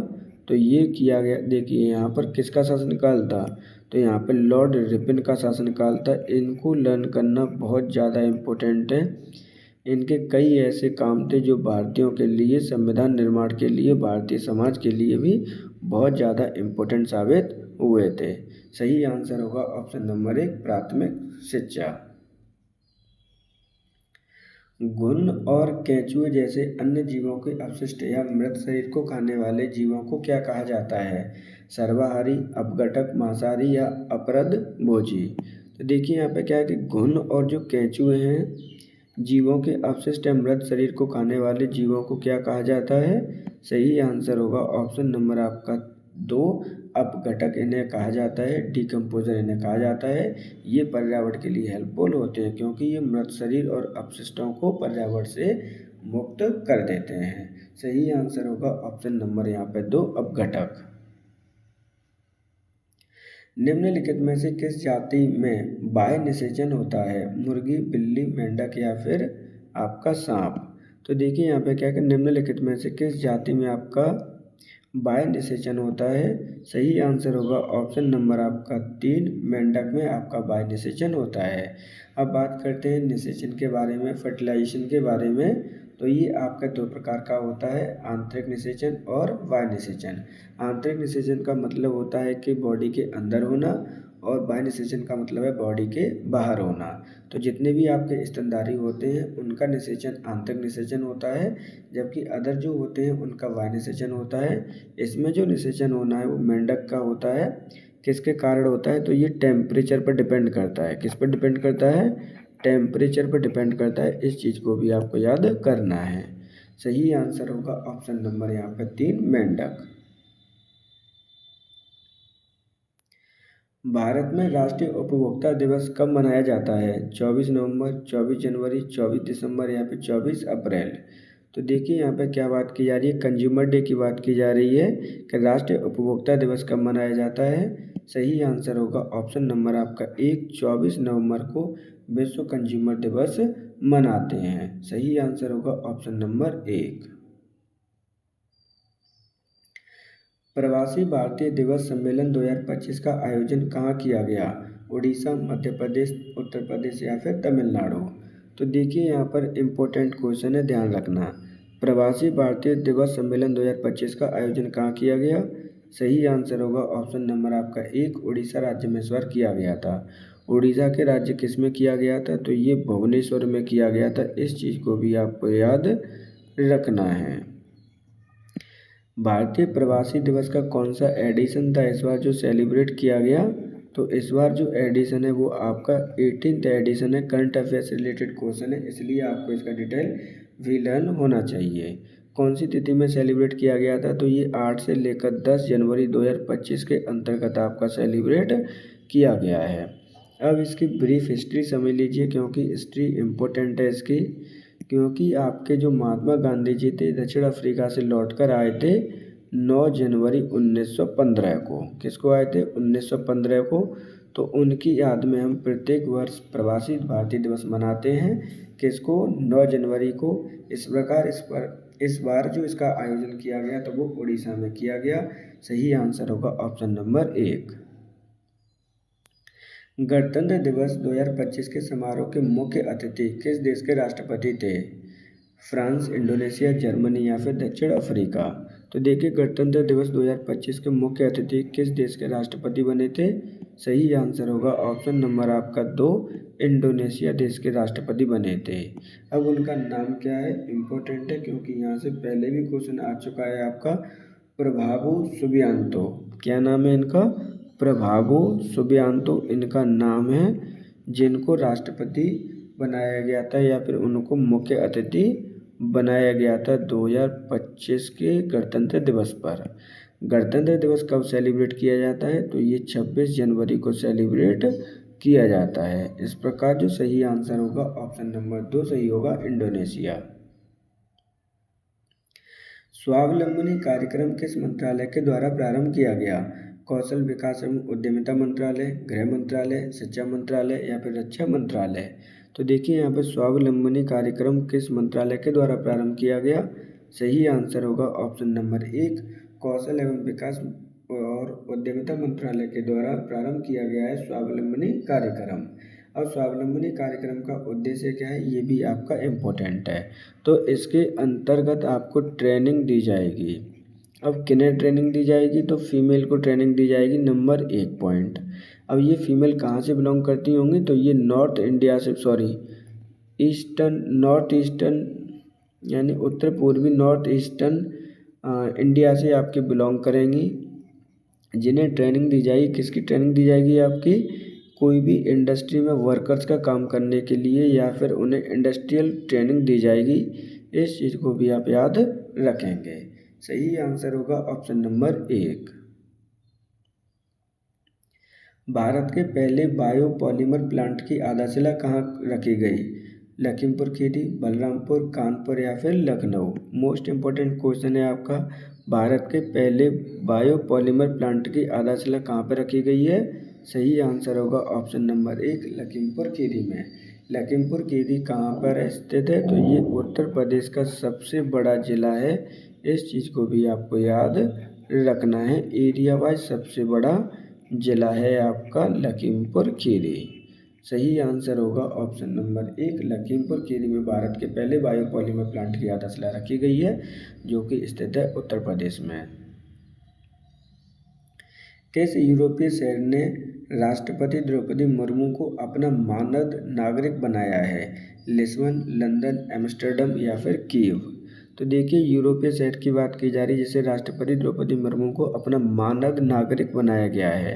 तो ये किया गया, देखिए यहाँ पर किसका शासनकाल था? तो यहाँ पे लॉर्ड रिपन का शासनकाल था। इनको लर्न करना बहुत ज़्यादा इम्पोर्टेंट है। इनके कई ऐसे काम थे जो भारतीयों के लिए, संविधान निर्माण के लिए, भारतीय समाज के लिए भी बहुत ज़्यादा इम्पोर्टेंट साबित हुए थे। सही आंसर होगा ऑप्शन नंबर 1, प्राथमिक शिक्षा। घुन और केंचुए जैसे अन्य जीवों के अपशिष्ट या मृत शरीर को खाने वाले जीवों को क्या कहा जाता है? सर्वाहारी, अपघटक, मांसाहारी या अपरदभोजी? तो देखिए यहाँ पे क्या है कि घुन और जो केंचुए हैं, जीवों के अपशिष्ट या मृत शरीर को खाने वाले जीवों को क्या कहा जाता है? सही आंसर होगा ऑप्शन नंबर आपका 2, अपघटक इन्हें कहा जाता है, डिकम्पोजर इन्हें कहा जाता है। ये पर्यावरण के लिए हेल्पफुल होते हैं क्योंकि ये मृत शरीर और अपशिष्टों को पर्यावरण से मुक्त कर देते हैं। सही आंसर होगा ऑप्शन नंबर यहाँ पे 2, अपघटक। निम्नलिखित में से किस जाति में बाह्य निषेचन होता है? मुर्गी, बिल्ली, मेंढक या फिर आपका सांप? तो देखिए यहाँ पे क्या है कि निम्नलिखित में से किस जाति में आपका बाह्य निषेचन होता है? सही आंसर होगा ऑप्शन नंबर आपका 3, मेंढक में आपका बाह्य निषेचन होता है। अब बात करते हैं निषेचन के बारे में, फर्टिलाइजेशन के बारे में। तो ये आपका 2 प्रकार का होता है, आंतरिक निषेचन और बाह्य निषेचन। आंतरिक निषेचन का मतलब होता है कि बॉडी के अंदर होना, और बाह्य निषेचन का मतलब है बॉडी के बाहर होना। तो जितने भी आपके स्तनधारी होते हैं उनका निषेचन आंतरिक निषेचन होता है, जबकि अदर जो होते हैं उनका बाह्य निषेचन होता है। इसमें जो निषेचन होना है वो मेंढक का होता है। किसके कारण होता है? तो ये टेम्परेचर पर डिपेंड करता है। किस पर डिपेंड करता है? टेम्परेचर पर डिपेंड करता है। इस चीज़ को भी आपको याद करना है। सही आंसर होगा ऑप्शन नंबर यहाँ पे 3, मेंढक। भारत में राष्ट्रीय उपभोक्ता दिवस कब मनाया जाता है? 24 नवंबर, 24 जनवरी, 24 दिसंबर या फिर 24 अप्रैल? तो देखिए यहाँ पे क्या बात की जा रही है, कंज्यूमर डे की बात की जा रही है कि राष्ट्रीय उपभोक्ता दिवस कब मनाया जाता है। सही आंसर होगा ऑप्शन नंबर आपका 1, 24 नवंबर को विश्व कंज्यूमर दिवस मनाते हैं। सही आंसर होगा ऑप्शन नंबर 1। प्रवासी भारतीय दिवस सम्मेलन 2025 का आयोजन कहाँ किया गया? उड़ीसा, मध्य प्रदेश, उत्तर प्रदेश या फिर तमिलनाडु? तो देखिए यहाँ पर इम्पोर्टेंट क्वेश्चन है, ध्यान रखना। प्रवासी भारतीय दिवस सम्मेलन 2025 का आयोजन कहाँ किया गया? सही आंसर होगा ऑप्शन नंबर आपका 1, उड़ीसा राज्य में इस बार किया गया था। उड़ीसा के राज्य किस में किया गया था? तो ये भुवनेश्वर में किया गया था। इस चीज़ को भी आपको याद रखना है। भारतीय प्रवासी दिवस का कौन सा एडिशन था इस बार जो सेलिब्रेट किया गया? तो इस बार जो एडिशन है वो आपका 18th एडिशन है। करंट अफेयर से रिलेटेड क्वेश्चन है, इसलिए आपको इसका डिटेल भी लर्न होना चाहिए। कौन सी तिथि में सेलिब्रेट किया गया था? तो ये 8 से लेकर 10 जनवरी 2025 के अंतर्गत आपका सेलिब्रेट किया गया है। अब इसकी ब्रीफ हिस्ट्री समझ लीजिए क्योंकि हिस्ट्री इम्पोर्टेंट है इसकी। क्योंकि आपके जो महात्मा गांधी जी थे दक्षिण अफ्रीका से लौटकर आए थे 9 जनवरी 1915 को। किसको आए थे? 1915 को। तो उनकी याद में हम प्रत्येक वर्ष प्रवासी भारतीय दिवस मनाते हैं। किसको? 9 जनवरी को। इस प्रकार इस बार जो इसका आयोजन किया गया तो वो उड़ीसा में किया गया। सही आंसर होगा ऑप्शन नंबर 1। गणतंत्र दिवस 2025 के समारोह के मुख्य अतिथि किस देश के राष्ट्रपति थे? फ्रांस, इंडोनेशिया, जर्मनी या फिर दक्षिण अफ्रीका? तो देखिए गणतंत्र दिवस 2025 के मुख्य अतिथि किस देश के राष्ट्रपति बने थे? सही आंसर होगा ऑप्शन नंबर आपका 2, इंडोनेशिया देश के राष्ट्रपति बने थे। अब उनका नाम क्या है? इम्पोर्टेंट है क्योंकि यहाँ से पहले भी क्वेश्चन आ चुका है आपका। प्रभावो सुबियांतो। क्या नाम है इनका? प्रभावो सुबियांतो इनका नाम है, जिनको राष्ट्रपति बनाया गया था या फिर उनको मुख्य अतिथि बनाया गया था 2025 के गणतंत्र दिवस पर। गणतंत्र दिवस कब सेलिब्रेट किया जाता है? तो ये 26 जनवरी को सेलिब्रेट किया जाता है। इस प्रकार जो सही आंसर होगा ऑप्शन नंबर 2 सही होगा, इंडोनेशिया। स्वावलंबनी कार्यक्रम किस मंत्रालय के द्वारा प्रारंभ किया गया? कौशल विकास एवं उद्यमिता मंत्रालय, गृह मंत्रालय, शिक्षा मंत्रालय या फिर रक्षा मंत्रालय? तो देखिए यहाँ पर स्वावलंबनी कार्यक्रम किस मंत्रालय के द्वारा प्रारंभ किया गया? सही आंसर होगा ऑप्शन नंबर 1, कौशल एवं विकास और उद्यमिता मंत्रालय के द्वारा प्रारंभ किया गया है स्वावलंबनी कार्यक्रम। अब स्वावलंबनी कार्यक्रम का उद्देश्य क्या है ये भी आपका इम्पोर्टेंट है। तो इसके अंतर्गत आपको ट्रेनिंग दी जाएगी। अब किन्हें ट्रेनिंग दी जाएगी? तो फीमेल को ट्रेनिंग दी जाएगी, नंबर 1 पॉइंट। अब ये फीमेल कहाँ से बिलोंग करती होंगी? तो ये नॉर्थ इंडिया से, ईस्टर्न नॉर्थ ईस्टर्न यानी उत्तर पूर्वी नॉर्थ ईस्टर्न इंडिया से आपके बिलोंग करेंगी, जिन्हें ट्रेनिंग दी जाएगी। किसकी ट्रेनिंग दी जाएगी आपकी? कोई भी इंडस्ट्री में वर्कर्स का काम करने के लिए या फिर उन्हें इंडस्ट्रियल ट्रेनिंग दी जाएगी। इस चीज़ को भी आप याद रखेंगे। सही आंसर होगा ऑप्शन नंबर 1। भारत के पहले बायोपॉलिमर प्लांट की आधारशिला कहाँ रखी गई? लखीमपुर खीरी, बलरामपुर, कानपुर या फिर लखनऊ। मोस्ट इम्पोर्टेंट क्वेश्चन है आपका। भारत के पहले बायोपॉलिमर प्लांट की आधारशिला कहाँ पर रखी गई है? सही आंसर होगा ऑप्शन नंबर 1 लखीमपुर खीरी में। लखीमपुर खीरी कहाँ पर स्थित है? तो ये उत्तर प्रदेश का सबसे बड़ा जिला है। इस चीज़ को भी आपको याद रखना है। एरिया वाइज सबसे बड़ा जिला है आपका लखीमपुर खीरी। सही आंसर होगा ऑप्शन नंबर 1 लखीमपुर खीरी में भारत के पहले बायोपॉलिमर प्लांट की आधारशिला रखी गई है, जो कि स्थित है उत्तर प्रदेश में। किस यूरोपीय शहर ने राष्ट्रपति द्रौपदी मुर्मू को अपना मानद नागरिक बनाया है? लिस्बन, लंदन, एम्स्टर्डम या फिर कीव। तो देखिए, यूरोपीय शहर की बात की जा रही है जिसे राष्ट्रपति द्रौपदी मुर्मू को अपना मानद नागरिक बनाया गया है।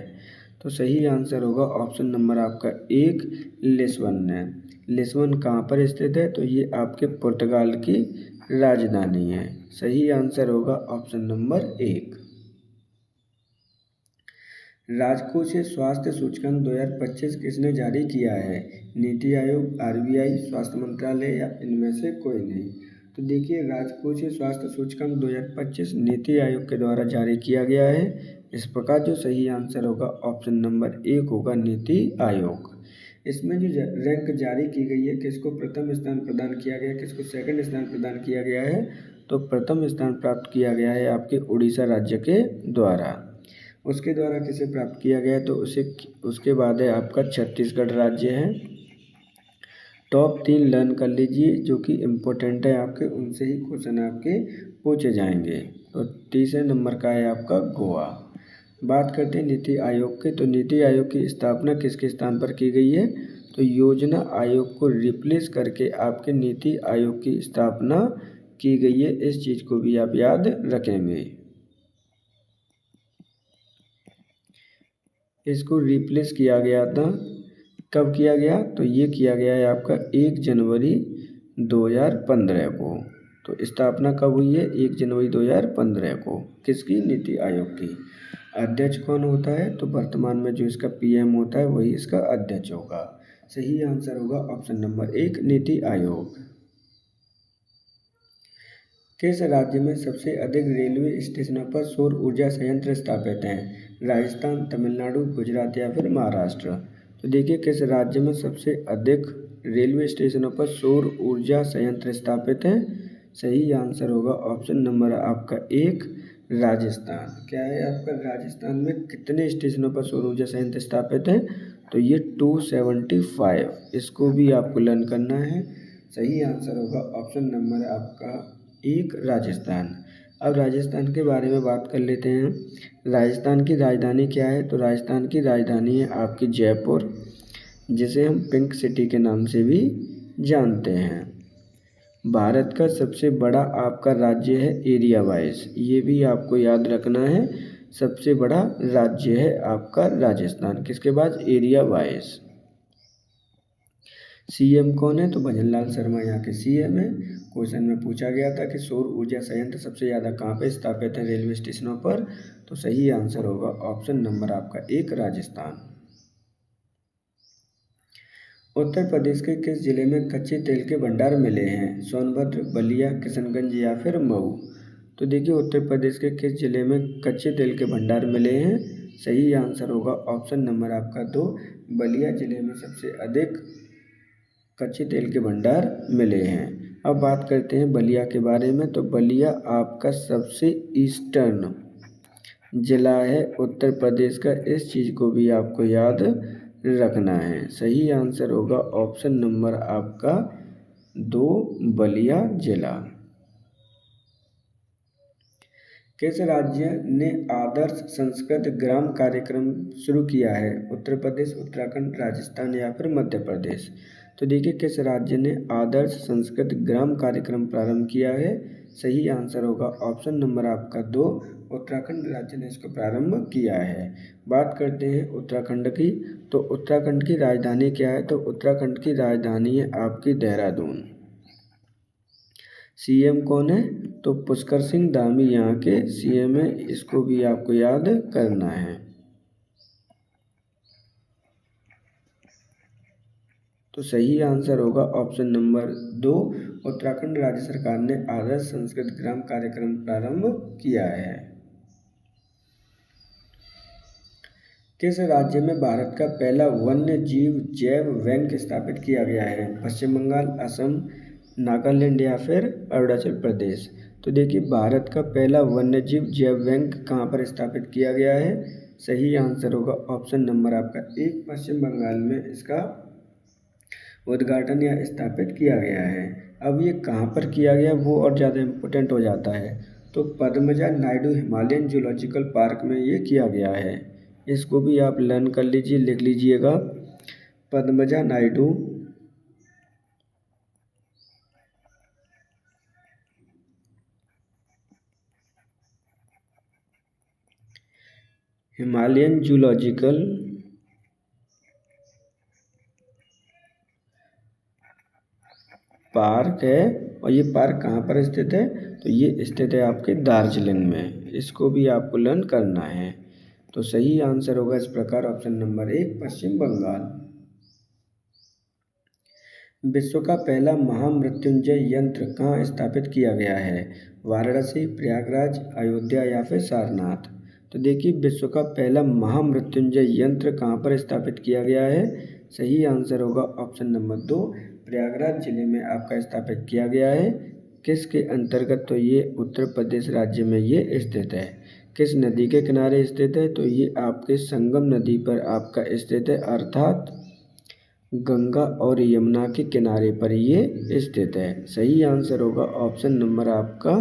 तो सही आंसर होगा ऑप्शन नंबर आपका 1 लिस्बन है। लिस्बन कहाँ पर स्थित है? तो ये आपके पुर्तगाल की राजधानी है। सही आंसर होगा ऑप्शन नंबर 1। राजकोषीय स्वास्थ्य सूचकांक 2025 किसने जारी किया है? नीति आयोग, RBI, स्वास्थ्य मंत्रालय या इनमें से कोई नहीं। तो देखिए, राजकोषीय स्वास्थ्य सूचकांक 2025 नीति आयोग के द्वारा जारी किया गया है। इस प्रकार जो सही आंसर होगा ऑप्शन नंबर 1 होगा नीति आयोग। इसमें जो रैंक जारी की गई है, किसको प्रथम स्थान प्रदान किया गया, किसको सेकंड स्थान प्रदान किया गया है? तो प्रथम स्थान प्राप्त किया गया है आपके उड़ीसा राज्य के द्वारा। उसके द्वारा किसे प्राप्त किया गया? तो उसके बाद है आपका छत्तीसगढ़ राज्य है। टॉप 3 लर्न कर लीजिए, जो कि इम्पोर्टेंट है आपके, उनसे ही क्वेश्चन आपके पूछे जाएंगे। तो तीसरे नंबर का है आपका गोवा। बात करते हैं नीति आयोग की। तो नीति आयोग की स्थापना किसके स्थान पर की गई है? तो योजना आयोग को रिप्लेस करके आपके नीति आयोग की स्थापना की गई है। इस चीज़ को भी आप याद रखेंगे। इसको रिप्लेस किया गया था। कब किया गया? तो ये किया गया है आपका 1 जनवरी 2015 को। तो स्थापना कब हुई है? 1 जनवरी 2015 को। किसकी? नीति आयोग की। अध्यक्ष कौन होता है? तो वर्तमान में जो इसका PM होता है वही इसका अध्यक्ष होगा। सही आंसर होगा ऑप्शन नंबर 1 नीति आयोग। किस राज्य में सबसे अधिक रेलवे स्टेशनों पर सौर ऊर्जा संयंत्र स्थापित हैं? राजस्थान, तमिलनाडु, गुजरात या फिर महाराष्ट्र। तो देखिए, किस राज्य में सबसे अधिक रेलवे स्टेशनों पर सौर ऊर्जा संयंत्र स्थापित हैं? सही आंसर होगा ऑप्शन नंबर आपका 1 राजस्थान। क्या है आपका? राजस्थान में कितने स्टेशनों पर सौर ऊर्जा संयंत्र स्थापित हैं? तो ये 275। इसको भी आपको लर्न करना है। सही आंसर होगा ऑप्शन नंबर आपका 1 राजस्थान। अब राजस्थान के बारे में बात कर लेते हैं। राजस्थान की राजधानी क्या है? तो राजस्थान की राजधानी है आपकी जयपुर, जिसे हम पिंक सिटी के नाम से भी जानते हैं। भारत का सबसे बड़ा आपका राज्य है एरिया वाइज, ये भी आपको याद रखना है। सबसे बड़ा राज्य है आपका राजस्थान, किसके बाद? Area wise. CM कौन है? तो भजन लाल शर्मा यहाँ के CM है। क्वेश्चन में पूछा गया था कि सौर ऊर्जा संयंत्र सबसे ज़्यादा कहाँ पे स्थापित है रेलवे स्टेशनों पर? तो सही आंसर होगा ऑप्शन नंबर आपका 1 राजस्थान। उत्तर प्रदेश के किस जिले में कच्चे तेल के भंडार मिले हैं? सोनभद्र, बलिया, किशनगंज या फिर मऊ। तो देखिए, उत्तर प्रदेश के किस जिले में कच्चे तेल के भंडार मिले हैं? सही आंसर होगा ऑप्शन नंबर आपका 2 बलिया जिले में सबसे अधिक कच्चे तेल के भंडार मिले हैं। अब बात करते हैं बलिया के बारे में। तो बलिया आपका सबसे ईस्टर्न जिला है उत्तर प्रदेश का। इस चीज़ को भी आपको याद रखना है। सही आंसर होगा ऑप्शन नंबर आपका 2 बलिया जिला। किस राज्य ने आदर्श संस्कृत ग्राम कार्यक्रम शुरू किया है? उत्तर प्रदेश, उत्तराखंड, राजस्थान या फिर मध्य प्रदेश। तो देखिए किस राज्य ने आदर्श संस्कृत ग्राम कार्यक्रम प्रारंभ किया है? सही आंसर होगा ऑप्शन नंबर आपका 2, उत्तराखंड राज्य ने इसको प्रारंभ किया है। बात करते हैं उत्तराखंड की, तो उत्तराखंड की राजधानी क्या है? तो उत्तराखंड की राजधानी है आपकी देहरादून। सीएम कौन है? तो पुष्कर सिंह धामी यहाँ के सीएम है, इसको भी आपको याद करना है। तो सही आंसर होगा ऑप्शन नंबर 2, उत्तराखंड राज्य सरकार ने आदर्श संस्कृत ग्राम कार्यक्रम प्रारंभ किया है। किस राज्य में भारत का पहला वन्य जीव जैव बैंक स्थापित किया गया है? पश्चिम बंगाल, असम, नागालैंड या फिर अरुणाचल प्रदेश? तो देखिए भारत का पहला वन्य जीव जैव बैंक कहाँ पर स्थापित किया गया है? सही आंसर होगा ऑप्शन नंबर आपका 1, पश्चिम बंगाल में इसका उद्घाटन या स्थापित किया गया है। अब ये कहाँ पर किया गया वो और ज़्यादा इम्पोर्टेंट हो जाता है। तो Padmaja Naidu Himalayan zoological park में ये किया गया है। इसको भी आप लर्न कर लीजिए, लिख लीजिएगा। Padmaja Naidu Himalayan zoological park है। और ये पार्क कहाँ पर स्थित है? तो ये स्थित है आपके दार्जिलिंग में। इसको भी आपको लर्न करना है। तो सही आंसर होगा इस प्रकार ऑप्शन नंबर 1, पश्चिम बंगाल। विश्व का पहला महामृत्युंजय यंत्र कहाँ स्थापित किया गया है? वाराणसी, प्रयागराज, अयोध्या या फिर सारनाथ? तो देखिए विश्व का पहला महामृत्युंजय यंत्र कहाँ पर स्थापित किया गया है? सही आंसर होगा ऑप्शन नंबर 2, प्रयागराज जिले में आपका स्थापित किया गया है। किसके अंतर्गत? तो ये उत्तर प्रदेश राज्य में ये स्थित है। किस नदी के किनारे स्थित है? तो ये आपके संगम नदी पर आपका स्थित है, अर्थात गंगा और यमुना के किनारे पर ये स्थित है। सही आंसर होगा ऑप्शन नंबर आपका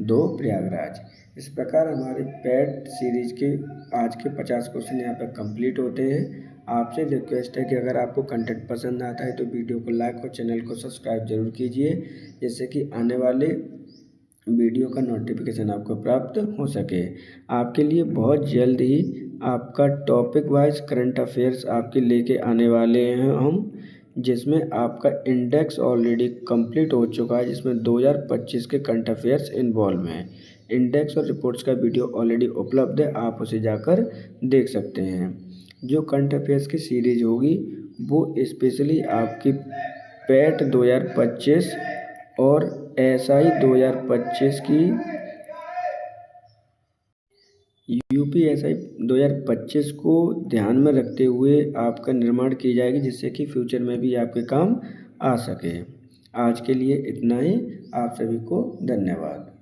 2, प्रयागराज। इस प्रकार हमारे पैट सीरीज के आज के 50 क्वेश्चन यहाँ पर कंप्लीट होते हैं। आपसे रिक्वेस्ट है कि अगर आपको कंटेंट पसंद आता है तो वीडियो को लाइक और चैनल को सब्सक्राइब जरूर कीजिए, जिससे कि आने वाले वीडियो का नोटिफिकेशन आपको प्राप्त हो सके। आपके लिए बहुत जल्द ही आपका टॉपिक वाइज करंट अफेयर्स आपके लेके आने वाले हैं हम, जिसमें आपका इंडेक्स ऑलरेडी कंप्लीट हो चुका है, जिसमें 2025 के करंट अफेयर्स इन्वॉल्व हैं। इंडेक्स और रिपोर्ट्स का वीडियो ऑलरेडी उपलब्ध है, आप उसे जाकर देख सकते हैं। जो करंट अफेयर्स की सीरीज होगी वो स्पेशली आपकी पैट 2025 और एसआई 2025 की यूपीएसआई 2025 को ध्यान में रखते हुए आपका निर्माण की जाएगी, जिससे कि फ्यूचर में भी आपके काम आ सके। आज के लिए इतना ही। आप सभी को धन्यवाद।